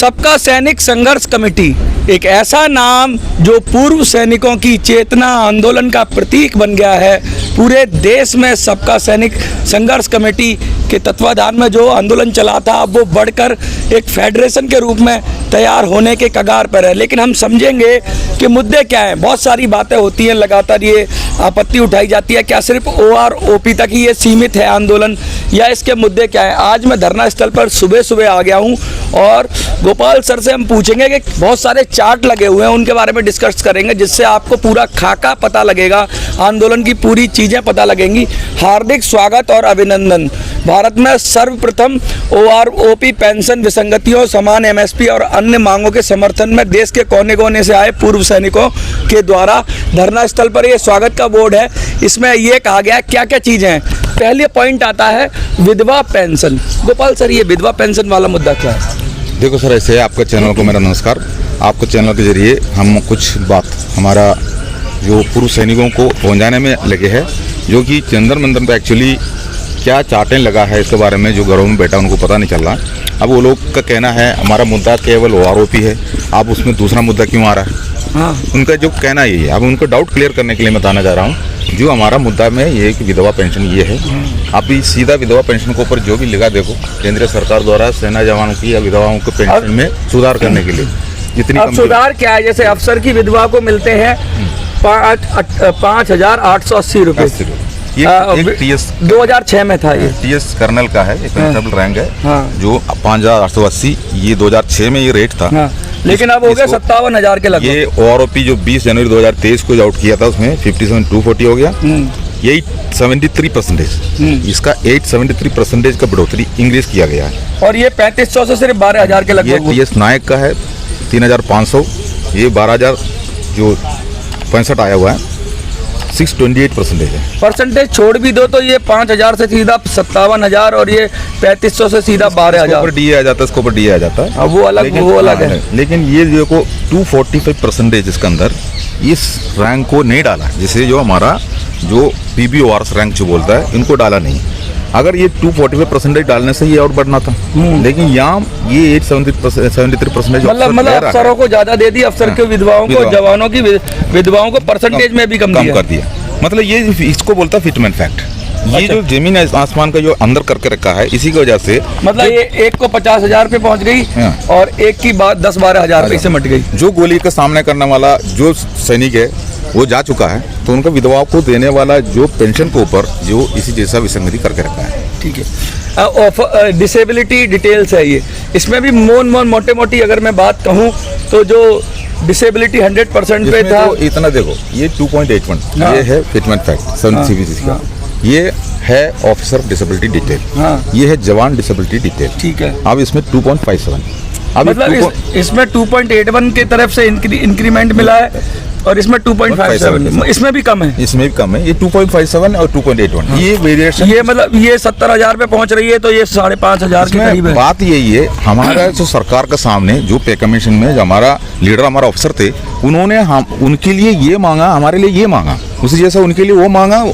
सबका सैनिक संघर्ष कमेटी, एक ऐसा नाम जो पूर्व सैनिकों की चेतना आंदोलन का प्रतीक बन गया है। पूरे देश में सबका सैनिक संघर्ष कमेटी के तत्वाधान में जो आंदोलन चला था, अब वो बढ़कर एक फेडरेशन के रूप में तैयार होने के कगार पर है। लेकिन हम समझेंगे कि मुद्दे क्या हैं। बहुत सारी बातें होती हैं, लगातार ये आपत्ति उठाई जाती है, क्या सिर्फ OROP तक ही ये सीमित है आंदोलन, या इसके मुद्दे क्या हैं। आज मैं धरना स्थल पर सुबह सुबह आ गया हूँ और गोपाल सर से हम पूछेंगे कि बहुत सारे चार्ट लगे हुए हैं, उनके बारे में डिस्कस करेंगे, जिससे आपको पूरा खाका पता लगेगा, आंदोलन की पूरी चीज़ें पता लगेंगी। हार्दिक स्वागत और अभिनंदन। भारत में सर्वप्रथम OROP पेंशन विसंगतियों, समान MSP और अन्य मांगों के समर्थन में देश के कोने कोने से आए पूर्व सैनिकों के द्वारा धरना स्थल पर ये स्वागत का बोर्ड है। इसमें ये कहा गया क्या क्या चीज़ें हैं। पहले पॉइंट आता है विधवा पेंशन। गोपाल सर, ये विधवा पेंशन वाला मुद्दा क्या है? देखो सर, ऐसे आपके चैनल को मेरा नमस्कार। आपके चैनल के जरिए हम कुछ बात हमारा जो पूर्व सैनिकों को पहुंचाने में लगे हैं, जो कि जंतर मंतर पे एक्चुअली क्या चार्टें लगा है इसके बारे में जो घरों में बैठा उनको पता नहीं चल रहा। अब वो लोग का कहना है हमारा मुद्दा केवल OROP है, आप उसमें दूसरा मुद्दा क्यों आ रहा है। हाँ, उनका जो कहना यही है। अब उनको डाउट क्लियर करने के लिए मैं बताना चाह रहा हूँ, जो हमारा मुद्दा में ये कि विधवा पेंशन ये है। आप भी सीधा विधवा पेंशन के ऊपर जो भी लिखा देखो, केंद्र सरकार द्वारा सेना जवानों की या विधवाओं के पेंशन में सुधार करने के लिए जितनी अब सुधार क्या है? जैसे अफसर की विधवा को मिलते हैं 5,880 रुपये। ये एक TS 2006 में था। ये TS कर्नल का है, एक कंस्टेबल रैंक है। हाँ। जो 5,880 ये 2006 में ये रेट था। हाँ। लेकिन अब हो गया 57,000 के लगभग। ये OROP जो 20 जनवरी 2023 को आउट किया था उसमें 57,240 हो गया। यही 73%। इसका 873% का बढ़ोतरी इंक्रीज किया गया है। और ये 3500 से सिर्फ 12,000 के ये लगभग। TS नायक का है 3,500, ये 12,000 जो 65 आया हुआ है, 628% है। परसेंटेज छोड़ भी दो तो ये 5,000 से सीधा 57,000 और ये 3500 से सीधा 12,000। DA आ जाता है, इसके ऊपर DA आ जाता है। अब वो अलग है। लेकिन ये जो को 245% इसके अंदर इस रैंक को नहीं डाला, जिसे जो हमारा जो PBORS रैंक जो बोलता है, इनको डाला नहीं। अगर ये 245% डालने से ये और बढ़ना था, लेकिन यहाँ ये 73% मतलब अफसरों को ज्यादा दे दी, अफसर के विधवाओं को, जवानों की विधवाओं को परसेंटेज में भी कम कर दिया। मतलब ये इसको बोलता है फिटमेंट फैक्ट। ये जो जमीन आसमान का जो अंदर करके रखा है, इसी की वजह से मतलब ये एक को 50,000 पे पहुंच गई और एक की बात 10-12,000 रुपये से मट गई। जो गोली का सामना करने वाला जो सैनिक है वो जा चुका है, तो उनका विधवाओं को देने वाला जो पेंशन के ऊपर जो इसी जैसा विसंगति करके रखा है। ठीक है। डिसेबिलिटी डिटेल्स है ये, इसमें भी मोटे मोटी अगर मैं बात कहूँ तो जो डिसेबिलिटी 100% पे था, तो इतना देखो, ये 2.81 ये है फिटमेंट फैक्ट 7 CBC का। ये है ऑफिसर डिसेबिलिटी डिटेल। ये है जवान डिसेबिलिटी डिटेल। ठीक है। अब इसमें 2.57, अब मतलब इसमें 2.81 की तरफ से इंक्रीमेंट मिला है और इसमें 2.57, इसमें भी कम है। इसमें भी कम है, ये 2.57 और 2.81 ये वेरिएशन। ये मतलब ये 70,000 पे पहुंच रही है, तो ये 5,500 के करीब है। बात यही है, हमारा जो सरकार के सामने जो पे कमीशन में जो हमारा लीडर हमारा अफसर थे, उन्होंने हम उनके लिए ये मांगा, हमारे लिए ये मांगा, उसी जैसा उनके लिए वो मांगा।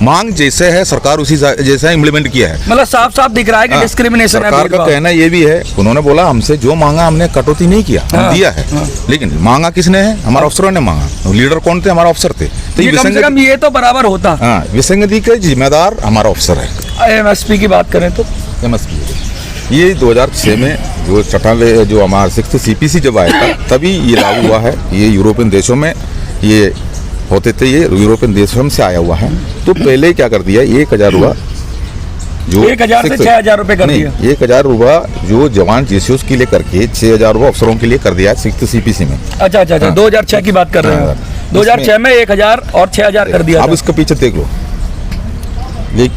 मांग जैसे है सरकार उसी जैसा इम्प्लीमेंट किया है। मतलब साफ साफ दिख रहा है कि डिस्क्रिमिनेशन है। सरकार का कहना ये भी है, उन्होंने बोला हमसे जो मांगा हमने कटौती नहीं किया, हम दिया है। लेकिन मांगा किसने है? हमारा अफसरों ने मांगा। लीडर कौन थे? हमारा अफसर थे। तो ये कम से कम ये तो बराबर होता। हाँ, विसंगति के जिम्मेदार हमारा अफसर है। MSP की बात करें तो MSP ये 2006 में जो चटाले जो हमारा 6th CPC जब आया था, तभी ये लागू हुआ है। ये यूरोपियन देशों में ये होते थे, ये यूरोपियन देशों से आया हुआ है। तो पहले क्या कर दिया, 1,000 रुपया जो 1,000 से 6,000 रुपये कर दिया। 1,000 रुपया जो जवान GCOs के लिए करके 6,000 रुपये अफसरों के लिए कर दिया है 6th CPC में। अच्छा 2006 की बात कर रहे हैं। 2006 में 1,000 और 6,000 कर दिया। अब इसके पीछे देख लो, एक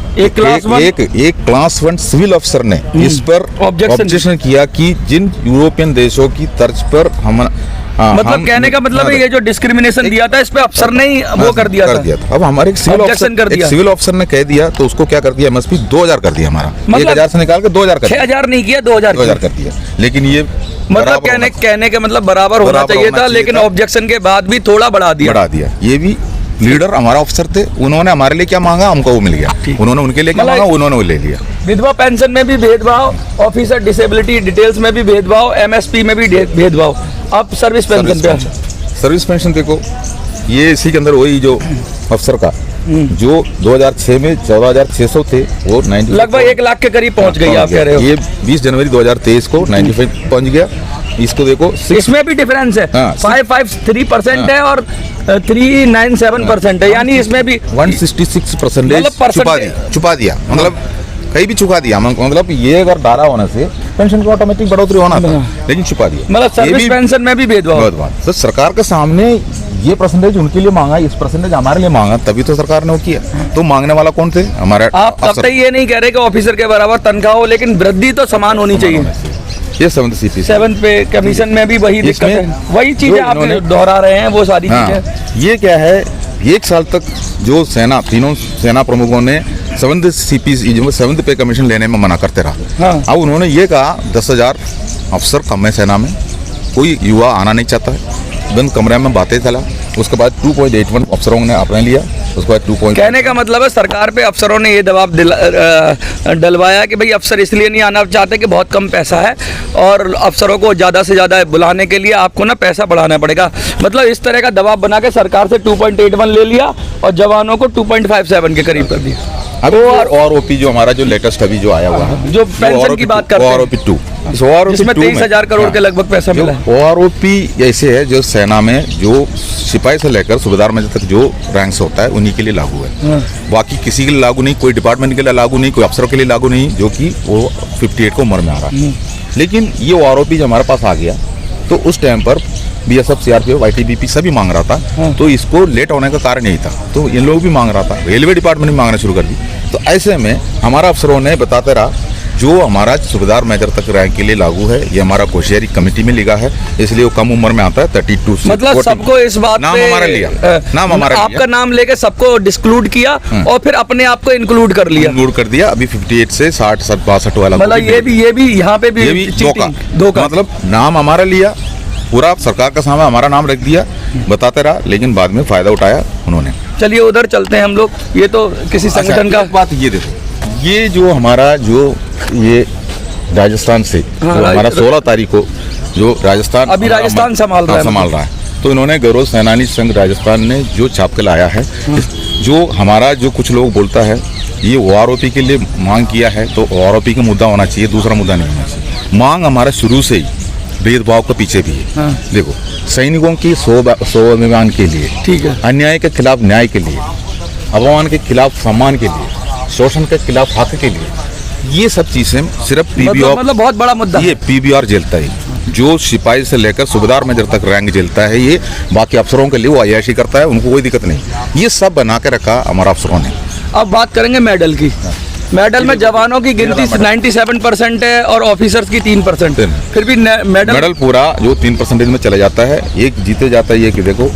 क्लास 1 सिविल अफसर ने इस पर ऑब्जेक्शन किया कि जिन यूरोपियन देशों की तर्ज पर हम मतलब कहने का मतलब है ये जो डिस्क्रिमिनेशन दिया था, इस पे अफसर ने ही वो कर दिया था। अब हमारे एक सिविल ऑफिसर ने कह दिया, तो उसको क्या कर दिया, MSP 2,000 कर दिया हमारा। 1,000 से निकाल के 2,000 कर दिया। 6,000 नहीं किया, 2,000 कर दिया। लेकिन ये मतलब कहने के मतलब बराबर होना चाहिए था, लेकिन ऑब्जेक्शन के बाद भी थोड़ा बढ़ा दिया। ये भी लीडर हमारा अफसर थे, उन्होंने हमारे लिए क्या मांगा हमको वो मिल गया, उन्होंने उनके लिए क्या मांगा उन्होंने वो ले लिया। विधवा पेंशन में भी भेदभाव, ऑफिसर डिसेबिलिटी डिटेल्स में भी भेदभाव, एमएसपी में भी भेदभाव, अब सर्विस पेंशन पे सर्विस पेंशन देखो, ये इसी के अंदर वही जो अफसर का जो 2006 में 14,600 थे वो 90 लगभग 1 लाख के करीब पहुंच गई, आप कह रहे हो। ये 20 जनवरी 2023 को 95 पहुंच गया। इसको देखो इसमें भी डिफरेंस है, हाँ, 553% है और 397% है, यानी इसमें भी 166% छुपा दिया, मतलब कहीं भी चुका दिया, मतलब ये अगर डाला होने से पेंशन को ऑटोमेटिक बढ़ोतरी होना था, लेकिन छुपा दिया। मतलब सर्विस पेंशन में भी भेदभाव। तो सरकार के सामने ये परसेंटेज उनके लिए मांगा, इस परसेंटेज हमारे लिए मांगा, तभी तो सरकार ने वो किया। तो मांगने वाला कौन थे? हमारे आप तब तक ये नहीं कह रहे कि ऑफिसर के बराबर तनख्वाह हो, लेकिन वृद्धि तो समान होनी चाहिए। ये 7th CP 7th पे कमीशन में भी वही दिक्कत है, वही चीजें आप दोहरा रहे हैं, वो सारी चीजें। ये क्या है, 1 साल तक जो सेना, तीनों सेना प्रमुखों ने 7th CP 7th पे कमीशन लेने में मना करते रहा। अब उन्होंने ये कहा 10,000 अफसर कम है सेना में, कोई युवा आना नहीं चाहता है, बंद कमरे में बातें चला। उसके बाद 2.81 अफसरों ने अपने लिया, उसके बाद 2. कहने का मतलब है सरकार पे अफसरों ने ये दबाव डलवाया कि भाई अफसर इसलिए नहीं आना चाहते कि बहुत कम पैसा है और अफसरों को ज़्यादा से ज़्यादा बुलाने के लिए आपको ना पैसा बढ़ाना पड़ेगा। मतलब इस तरह का दबाव बना के सरकार से 2.81 ले लिया और जवानों को 2.57 के करीब कर दिया। अब और ओपी जो हमारा जो लेटेस्ट अभी जो आया हुआ है, जो पेंशन की बात करते हैं, OROP 2, इसमें 23,000 करोड़ के लगभग पैसा मिला है। OROP ऐसे है जो सेना में जो सिपाही से लेकर सूबेदार मेजर तक जो रैंक्स होता है उन्हीं के लिए लागू है। बाकी किसी के लिए लागू नहीं, कोई डिपार्टमेंट के लिए लागू नहीं, कोई अफसरों के लिए लागू नहीं, जो कि वो 58 को उम्र में आ रहा है। लेकिन ये OROP जो हमारे पास आ गया तो उस टाइम पर BSF, CRPF, ITBP सभी मांग रहा था, तो इसको लेट होने का कारण यही था। तो इन लोग भी मांग रहा था, रेलवे डिपार्टमेंट भी मांगना शुरू कर दी। तो ऐसे में हमारा अफसरों ने बताते रहा जो हमारा सूबेदार मेजर तक रैंक के लिए लागू है, ये हमारा कोशियारी कमेटी में लिखा है, इसलिए वो कम उम्र में आता है 32 से। मतलब सबको इस बात नाम हमारा लिया, नाम हमारा आपका नाम लेके सबको डिस्क्लूड किया और फिर अपने आप को इंक्लूड कर दिया। अभी 58 से 60, 62 वाला, मतलब ये भी यहाँ पे भी धोखा, मतलब नाम हमारा लिया, पूरा सरकार का सामने हमारा नाम रख दिया, बताते रहा, लेकिन बाद में फायदा उठाया उन्होंने। चलिए उधर चलते हैं हम लोग। ये तो किसी संगठन का बात, ये देखो, ये जो हमारा जो ये राजस्थान से जो हमारा 16 तारीख को जो राजस्थान अभी राजस्थान संभाल रहा है, तो इन्होंने गौरव सेनानी संघ राजस्थान ने जो छाप के लाया है, जो हमारा जो कुछ लोग बोलता है ये OROP के लिए मांग किया है, तो OROP का मुद्दा होना चाहिए, दूसरा मुद्दा नहीं होना चाहिए। मांग हमारा शुरू से ही भेदभाव के पीछे भी है। देखो, सैनिकों की स्वाभिमान के लिए, ठीक है, अन्याय के खिलाफ न्याय के लिए, अपमान के खिलाफ सम्मान के लिए, शोषण के खिलाफ हक के लिए, ये सब चीजें सिर्फ PBR, मतलब बहुत बड़ा मुद्दा, ये PBR झेलता है। जो सिपाही से लेकर सूबेदार मेजर तक रैंक झेलता है, ये बाकी अफसरों के लिए वो अय्याशी करता है, उनको कोई दिक्कत नहीं। ये सब बना के रखा हमारा अफसरों ने। अब बात करेंगे मेडल की। मेडल में जवानों की गिनती 97% है और ऑफिसर्स की 3%। फिर भी मेडल पूरा जो 3% में चला जाता है, एक जीते जाता है। ये कि देखो,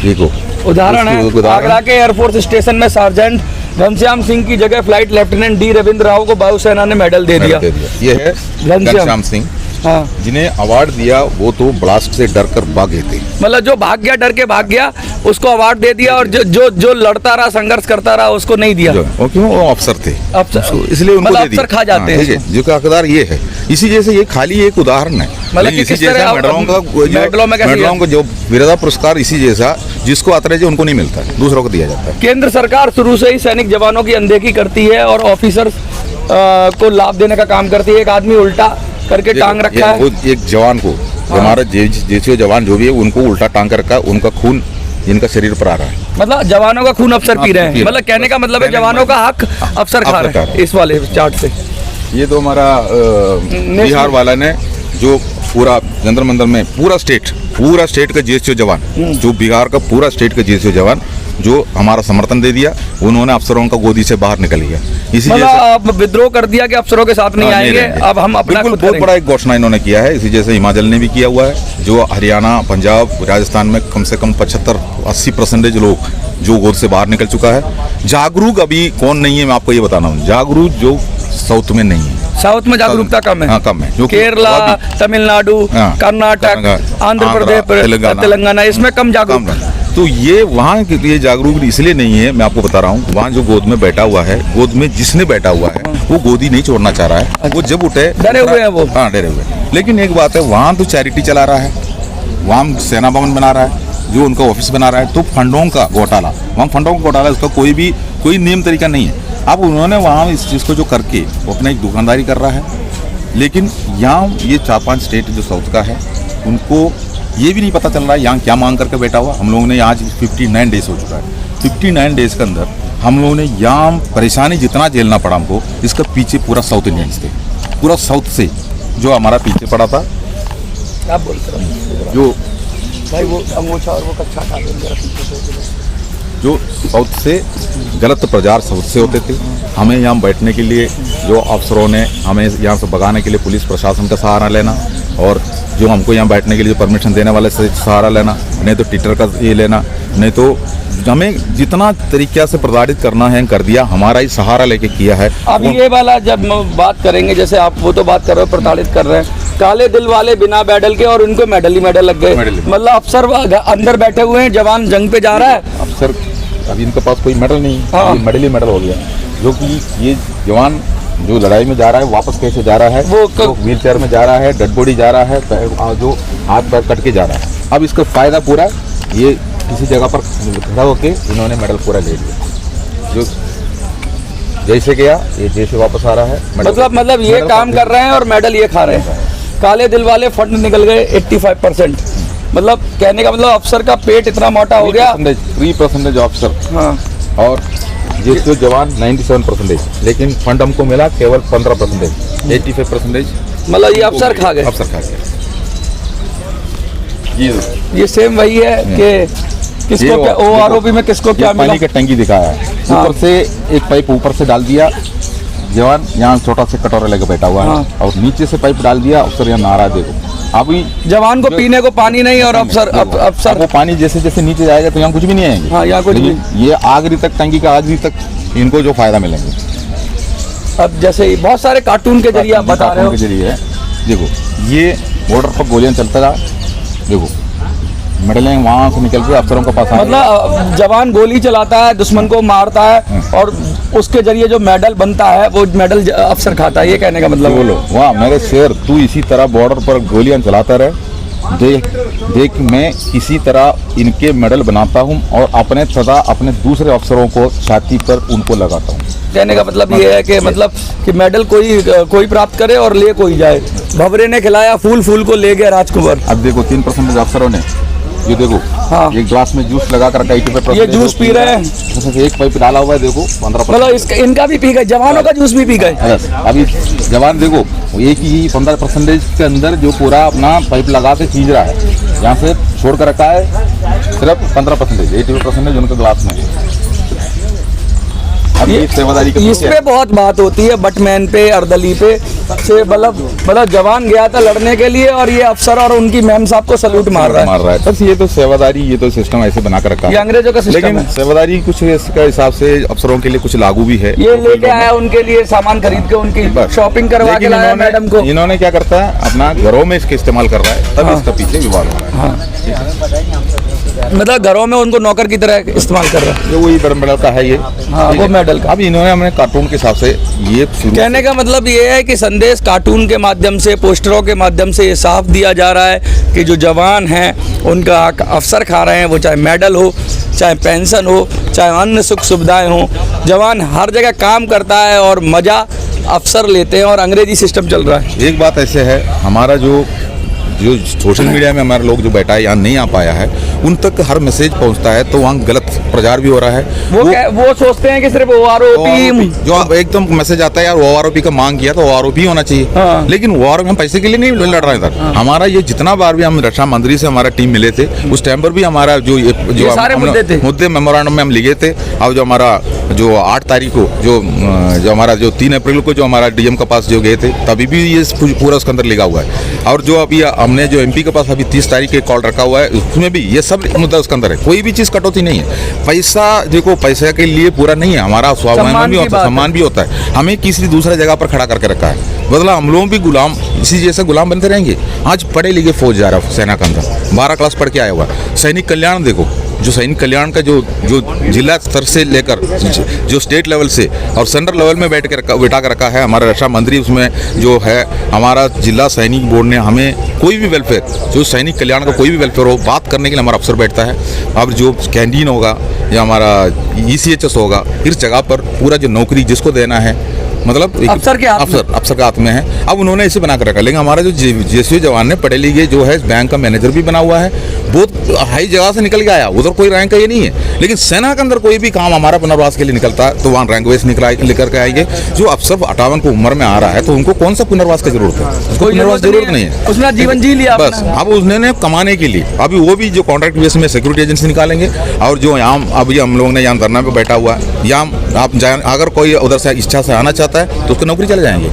ये को उदाहरण है, आगरा के एयरफोर्स स्टेशन में सार्जेंट घनश्याम सिंह की जगह flight lieutenant D Ravindra Rao को वायुसेना ने मेडल दे दिया। ये है घनश्याम सिंह, हाँ, जिन्हें अवार्ड दिया वो तो ब्लास्ट से डर कर भागे थे। मतलब जो भाग गया, डर के भाग गया, उसको अवार्ड दे दिया, और जो लड़ता रहा, संघर्ष करता रहा, उसको नहीं दिया। क्यों? वो अफसर थे, इसलिए उनको दे दिया। अफसर खा जाते हैं, जो का हकदार ये है। इसी जैसे ये खाली एक उदाहरण है, मतलब इसी जैसा मेडलों का जो वीरता पुरस्कार इसी जैसा जिसको अतरेज उनको नहीं मिलता, दूसरों को दिया जाता है। केंद्र सरकार शुरू से ही सैनिक जवानों की अनदेखी करती है और ऑफिसर्स को लाभ देने का काम करती है। एक आदमी उल्टा करके टांग रखा है, एक जवान को, हमारा जैसे जवान जो भी है उनको उल्टा टांग कर रखा, उनका खून इनका शरीर पर आ रहा है। मतलब जवानों का खून अफसर पी रहे हैं। मतलब कहने का मतलब है जवानों का हक अफसर खा रहे हैं इस वाले चार्ट से। ये तो हमारा बिहार वाला ने जो पूरा जंतर मंतर में पूरा स्टेट का GSO जवान, जो बिहार का पूरा स्टेट का GSO जवान जो हमारा समर्थन दे दिया, उन्होंने अफसरों का गोदी से बाहर निकल गया। इसी जैसे विद्रोह कर दिया कि अफसरों के साथ नहीं आएंगे, अब हम अपना बिल्कुल बहुत बड़ा एक घोषणा इन्होंने किया है। इसी जैसे हिमाचल ने भी किया हुआ है, जो हरियाणा, पंजाब, राजस्थान में कम से कम 75-80% लोग जो गोद से बाहर निकल चुका है। जागरूक अभी कौन नहीं है, मैं आपको ये बताना हूँ, जागरूक जो साउथ में नहीं है। साउथ में जागरूकता कम है। हाँ, कम है। केरला, तमिलनाडु, कर्नाटक, आंध्र प्रदेश, तेलंगाना, इसमें कम जागरूक। तो ये वहाँ ये जागरूक इसलिए नहीं है, मैं आपको बता रहा हूँ, वहाँ जो गोद में बैठा हुआ है, गोद में जिसने बैठा हुआ है वो गोदी नहीं छोड़ना चाह रहा है। वो जब उठे डरे हुए हैं वो। हाँ, डरे हुए। लेकिन एक बात है, वहाँ तो चैरिटी चला रहा है, वहाँ सेना भवन बना रहा है, जो उनका ऑफिस बना रहा है, तो फंडों का घोटाला, वहाँ फंडों का घोटाला, उसका कोई नियम तरीका नहीं है। अब उन्होंने वहाँ इस चीज़ को जो करके वो अपना एक दुकानदारी कर रहा है। लेकिन यहाँ ये 4-5 स्टेट जो साउथ का है, उनको ये भी नहीं पता चल रहा है यहाँ क्या मांग करके बैठा हुआ। हम लोगों ने आज 59 डेज हो चुका है, 59 डेज के अंदर हम लोगों ने यहाँ परेशानी जितना झेलना पड़ा हमको, इसका पीछे पूरा साउथ इंडियंस थे, पूरा साउथ से जो हमारा पीछे पड़ा था। आप बोलते रहो जो भाई, वो अंगूठा और वो कच्चा खा के जो साउथ से गलत प्रचार साउथ से होते थे, हमें यहाँ बैठने के लिए जो अफसरों ने हमें यहाँ से भगाने के लिए पुलिस प्रशासन का सहारा लेना, और जो हमको यहाँ बैठने के लिए परमिशन देने वाले से सहारा लेना, नहीं तो ट्विटर का ये लेना, नहीं तो हमें जितना तरीक़े से प्रताड़ित करना है कर दिया, हमारा ही सहारा लेके किया है। अब ये वाला जब बात करेंगे, जैसे आप वो तो बात कर रहे हो प्रताड़ित कर रहे हैं, काले दिल वाले बिना मेडल के, और उनको मेडल ही मेडल लग गए। मतलब अफसर अंदर बैठे हुए हैं, जवान जंग पे जा रहा है, अफसर अभी इनके पास कोई मेडल नहीं है। हाँ। मेडल ही मेडल हो गया, जो कि ये जवान जो लड़ाई में जा रहा है वापस कैसे जा रहा है, वो व्हील चेयर में जा रहा है, डेड बॉडी जा रहा है, जो हाथ पैर कट के जा रहा है। अब इसका फायदा पूरा ये किसी जगह पर खड़ा होके इन्होंने मेडल पूरा ले लिया, जो जैसे गया ये जैसे वापस आ रहा है। मतलब ये काम कर रहे हैं और मेडल ये खा रहे हैं। काले दिल वाले फंड निकल गए 85%। मतलब कहने का मतलब अफसर का पेट इतना मोटा हो गया। 3% अफसर, हाँ, और ये जो जवान 97%, लेकिन फंड हमको मिला केवल 15%, 85%। मतलब ये अफसर खा गए। अफसर खा गए। ये सेम वही है कि किसको क्या OROP में किसको क्या मिला। पानी का टंकी दिखाया है, ऊपर से एक पाइप ऊपर से डाल दिया, जवान यहाँ छोटा सा कटोरा लेकर बैठा हुआ है। हाँ। और नीचे से पाइप डाल दिया, अफसर यहाँ नारा देखो। अभी जवान को पीने को पानी नहीं, और अफसर वो पानी जैसे जैसे नीचे जाएगा तो यहाँ कुछ भी नहीं आएंगे। हाँ, यहाँ कुछ भी। ये आखिरी तक, टंकी का आखिरी तक इनको जो फायदा मिलेंगे। अब जैसे बहुत सारे कार्टून के जरिए आप बता रहे हो, के जरिए है। देखो ये बॉर्डर पर गोलियां चलता रहा, देखो मेडलें वहाँ से निकल के अफसरों के पास आ रही है। मतलब जवान गोली चलाता है, दुश्मन को मारता है, और उसके जरिए जो मेडल बनता है वो मेडल अफसर खाता है। ये कहने का मतलब बोलो, वाह मेरे शेर, तू इसी तरह बॉर्डर पर गोलियां चलाता रहे, देख मैं इसी तरह इनके मेडल बनाता हूं और अपने सदा अपने दूसरे अफसरों को छाती पर उनको लगाता हूं। कहने का मतलब ये है कि मतलब कि मेडल कोई प्राप्त करे और ले कोई जाए। भवरे ने खिलाया फूल को ले गया राजकुमार। अब देखो 3% अफसरों ने, ये देखो, हाँ, एक ग्लास में जूस लगा कर ये जूस पी रहे हैं, एक पाइप डाला हुआ है, देखो 15%। मतलब इनका भी पी गए, जवानों का जूस भी पी गए। अभी जवान देखो एक ही 15% के अंदर जो पूरा अपना पाइप लगा के खींच रहा है, यहाँ से छोड़ कर रखा है सिर्फ 15%, 80% उनके ग्लास में। इस पे बहुत बात होती है, बटमैन पे, अर्दली पे से, मतलब जवान गया था लड़ने के लिए और ये अफसर और उनकी मैम साहब को सल्यूट मार रहा है। बस ये तो सेवादारी, ये तो सिस्टम ऐसे बना कर रखा है, ये अंग्रेजों का सिस्टम है। लेकिन सेवादारी कुछ इसका हिसाब से अफसरों के लिए कुछ लागू भी है। ये लेके आया उनके लिए सामान खरीद के, उनकी शॉपिंग करवा के लाया मैडम को। इन्होंने क्या करता है, अपना घरों में इसका इस्तेमाल कर रहा है, तब इसका पीछे विवाद हो रहा है। मतलब घरों में उनको नौकर की तरह इस्तेमाल कर रहा है, जो वही मेडल का है ये। हाँ, वो मेडल का। अब इन्होंने हमें कार्टून के हिसाब से ये कहने का मतलब ये है कि संदेश कार्टून के माध्यम से, पोस्टरों के माध्यम से ये साफ दिया जा रहा है कि जो जवान हैं उनका अफसर खा रहे हैं, वो चाहे मेडल हो, चाहे पेंशन हो, चाहे अन्य सुख सुविधाएं हो। जवान हर जगह काम करता है और मज़ा अफसर लेते हैं, और अंग्रेजी सिस्टम चल रहा है। एक बात ऐसे है, हमारा जो सोशल मीडिया में हमारे लोग जो बैठा है यहाँ नहीं आ पाया है, उन तक हर मैसेज पहुँचता है, तो वहाँ गलत प्रचार भी हो रहा है। वो सोचते हैं कि सिर्फ OROP जो एकदम मैसेज आता है यार OROP का मांग किया तो OROP ही होना चाहिए। हाँ। लेकिन OROP हम पैसे के लिए नहीं लड़ रहे थे। हाँ। हमारा ये जितना बार भी हम रक्षा मंत्री से हमारा टीम मिले थे, उस टाइम पर भी हमारा जो सारे मुद्दे मेमोरेंडम में हम लिखे थे। और जो हमारा जो 8 तारीख को जो हमारा जो 3 अप्रैल को जो हमारा DM के पास जो गए थे, तभी भी ये पूरा उसके अंदर लिखा हुआ है। और जो अभी हमने जो MP के पास अभी 30 तारीख के कॉल रखा हुआ है, उसमें भी ये सब मुद्दा उसके अंदर है। कोई भी चीज़ कटौती नहीं है। पैसा देखो, पैसे के लिए पूरा नहीं है, हमारा स्वाभिमान भी होता है, सम्मान भी होता है। हमें किसी दूसरे जगह पर खड़ा करके रखा है, बदला हम लोग भी गुलाम, इसी जैसे गुलाम बनते रहेंगे। आज पढ़े लिखे फौज जा रहा है सेना के अंदर, 12 क्लास पढ़ के आया हुआ। सैनिक कल्याण देखो, जो सैनिक कल्याण का जो जो जिला स्तर से लेकर जो स्टेट लेवल से और सेंट्रल लेवल में बैठा कर रखा है हमारा रक्षा मंत्री, उसमें जो है हमारा जिला सैनिक बोर्ड ने हमें कोई भी वेलफेयर, जो सैनिक कल्याण का कोई भी वेलफेयर हो, बात करने के लिए हमारा अफसर बैठता है। अब जो कैंटीन होगा या हमारा ECHS होगा, इस जगह पर पूरा जो नौकरी जिसको देना है, मतलब अफसर के हाथ में है। अब उन्होंने इसे बना कर रखा, लेकिन हमारा जो JCO जवान ने पढ़े लिखे जो है बैंक का मैनेजर भी बना हुआ है, बहुत हाई जगह से निकल के आया, उधर कोई रैंक का ये नहीं है। लेकिन सेना के अंदर कोई भी काम हमारा पुनर्वास के लिए निकलता है तो वहाँ रैंक वेस लेकर के आएंगे। जो अफसर 58 को उम्र में आ रहा है तो उनको कौन सा पुनर्वास की जरूरत है? उसको पुनर्वास जरूरत नहीं है, उसने जीवन जी लिया बस। अब उसने कमाने के लिए अभी वो भी जो कॉन्ट्रैक्ट बेस में सिक्योरिटी एजेंसी निकालेंगे, और जो यहाँ अभी हम लोगों ने यहाँ धरना पे बैठा हुआ है, यहाँ आप अगर कोई उधर से इच्छा से आना चाहता है तो उसको नौकरी चले जाएंगे।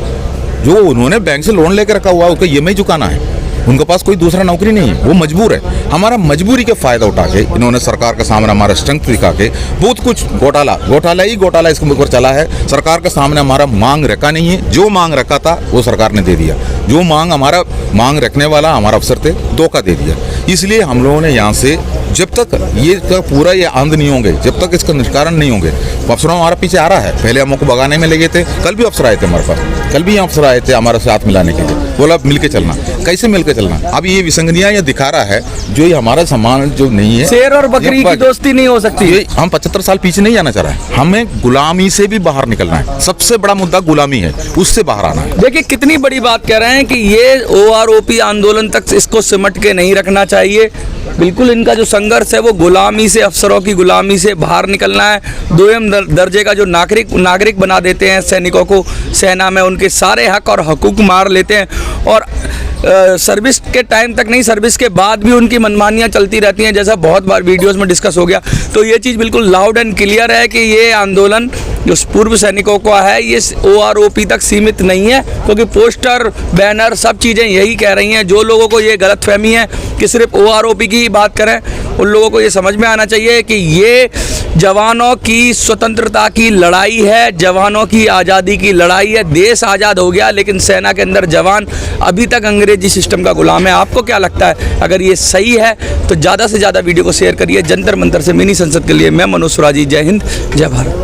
जो उन्होंने बैंक से लोन लेकर रखा हुआ है उसको EMI चुकाना है, उनके पास कोई दूसरा नौकरी नहीं है, वो मजबूर है। हमारा मजबूरी के फायदा उठा के इन्होंने सरकार के सामने हमारा स्ट्रेंथ दिखा के बहुत कुछ घोटाला इसके ऊपर चला है। सरकार के सामने हमारा मांग रखा नहीं है, जो मांग रखा था वो सरकार ने दे दिया, जो हमारा मांग रखने वाला हमारा अफसर थे धोखा दे दिया। इसलिए हम लोगों ने यहाँ से जब तक ये पूरा ये आंध नहीं होंगे, जब तक इसका निष्कारण नहीं होंगे, अफसरों हमारा पीछे आ रहा है। पहले हमको भगाने में लगे थे, कल भी अफसर आए थे हमारे पास, कल भी अफसर आए थे हमारे साथ मिलाने के लिए, बोला मिलके चलना। कैसे मिलके चलना? अब ये विसंगतियां ये दिखा रहा है, जो ये हमारा सम्मान जो नहीं है। शेर और बकरी की दोस्ती नहीं हो सकती। ये हम 75 साल पीछे नहीं जाना चाह रहे हैं, हमें गुलामी से भी बाहर निकलना है। सबसे बड़ा मुद्दा गुलामी है, उससे बाहर आना है। देखिए कितनी बड़ी बात कह रहे हैं कि ये OROP आंदोलन तक इसको सिमट के नहीं रखना चाहिए। बिल्कुल इनका जो संघर्ष है वो गुलामी से, अफसरों की गुलामी से बाहर निकलना है। दोयम दर्जे का जो नागरिक बना देते हैं सैनिकों को, सेना में उनके सारे हक और हकूक मार लेते हैं, और सर्विस के टाइम तक नहीं, सर्विस के बाद भी उनकी मनमानियाँ चलती रहती हैं, जैसा बहुत बार वीडियोस में डिस्कस हो गया। तो ये चीज़ बिल्कुल लाउड एंड क्लियर है कि ये आंदोलन जो पूर्व सैनिकों का है ये OROP तक सीमित नहीं है, क्योंकि पोस्टर, बैनर, सब चीज़ें यही कह रही हैं। जो लोगों को ये गलतफहमी है कि सिर्फ OROP की ही बात करें, उन लोगों को ये समझ में आना चाहिए कि ये जवानों की स्वतंत्रता की लड़ाई है, जवानों की आज़ादी की लड़ाई है। देश आज़ाद हो गया लेकिन सेना के अंदर जवान अभी तक अंग्रेजी सिस्टम का गुलाम है। आपको क्या लगता है? अगर ये सही है तो ज़्यादा से ज़्यादा वीडियो को शेयर करिए। जंतर मंतर से मिनी संसद के लिए मैं मनोज सुराजी, जय हिंद, जय भारत।